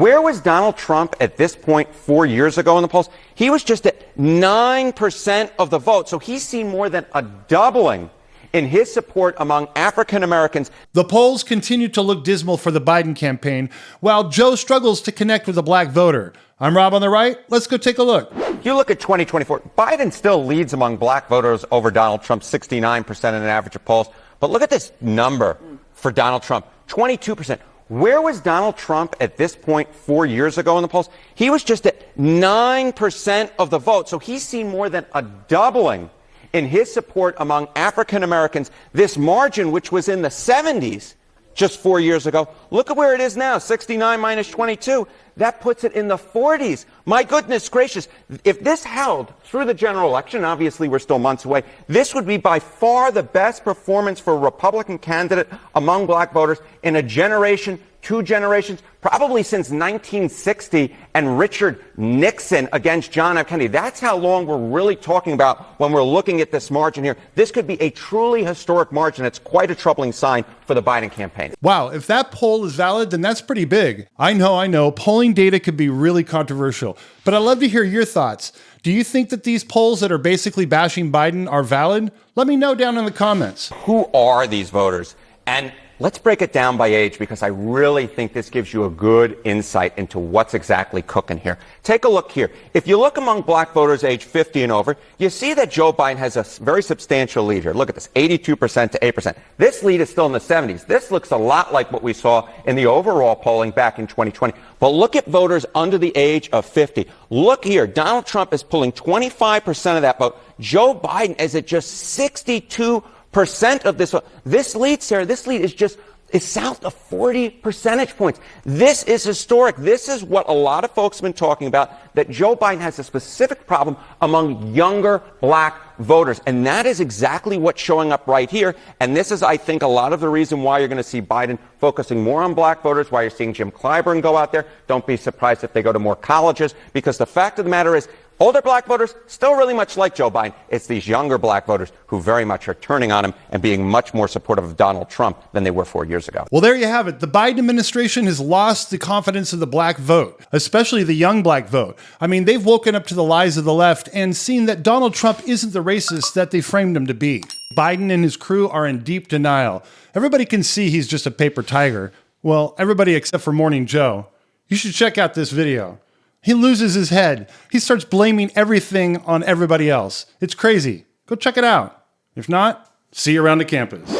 Where was Donald Trump at this point 4 years ago in the polls? He was just at 9% of the vote. So he's seen more than a doubling in his support among African Americans. The polls continue to look dismal for the Biden campaign, while Joe struggles to connect with the black voter. I'm Rob on the Right. Let's go take a look. You look at 2024, Biden still leads among black voters over Donald Trump, 69% in an average of polls. But look at this number for Donald Trump, 22%. Where was Donald Trump at this point 4 years ago in the polls? He was just at 9% of the vote. So he's seen more than a doubling in his support among African Americans. This margin, which was in the 70s just 4 years ago, look at where it is now, 69 minus 22. That puts it in the 40s. My goodness gracious. If this held through the general election, obviously we're still months away, this would be by far the best performance for a Republican candidate among black voters in a generation, 2 generations, probably since 1960 and Richard Nixon against John F. Kennedy. That's how long we're really talking about when we're looking at this margin here. This could be a truly historic margin. It's quite a troubling sign for the Biden campaign. Wow, if that poll is valid, then that's pretty big. I know, polling data could be really controversial, but I'd love to hear your thoughts. Do you think that these polls that are basically bashing Biden are valid? Let me know down in the comments. Who are these voters? And let's break it down by age, because I really think this gives you a good insight into what's exactly cooking here. Take a look here. If you look among black voters age 50 and over, you see that Joe Biden has a very substantial lead here. Look at this, 82% to 8%. This lead is still in the 70s. This looks a lot like what we saw in the overall polling back in 2020. But look at voters under the age of 50. Look here, Donald Trump is pulling 25% of that vote. Joe Biden is at just 62% of this. This lead, Sarah, this lead is south of 40 percentage points. This is historic. This is what a lot of folks have been talking about, that Joe Biden has a specific problem among younger black voters. And that is exactly what's showing up right here. And this is, I think, a lot of the reason why you're going to see Biden focusing more on black voters, why you're seeing Jim Clyburn go out there. Don't be surprised if they go to more colleges, because the fact of the matter is, older black voters still really much like Joe Biden. It's these younger black voters who very much are turning on him and being much more supportive of Donald Trump than they were 4 years ago. Well, there you have it. The Biden administration has lost the confidence of the black vote, especially the young black vote. I mean, they've woken up to the lies of the left and seen that Donald Trump isn't the racist that they framed him to be. Biden and his crew are in deep denial. Everybody can see he's just a paper tiger. Well, everybody except for Morning Joe. You should check out this video. He loses his head. He starts blaming everything on everybody else. It's crazy. Go check it out. If not, see you around the campus.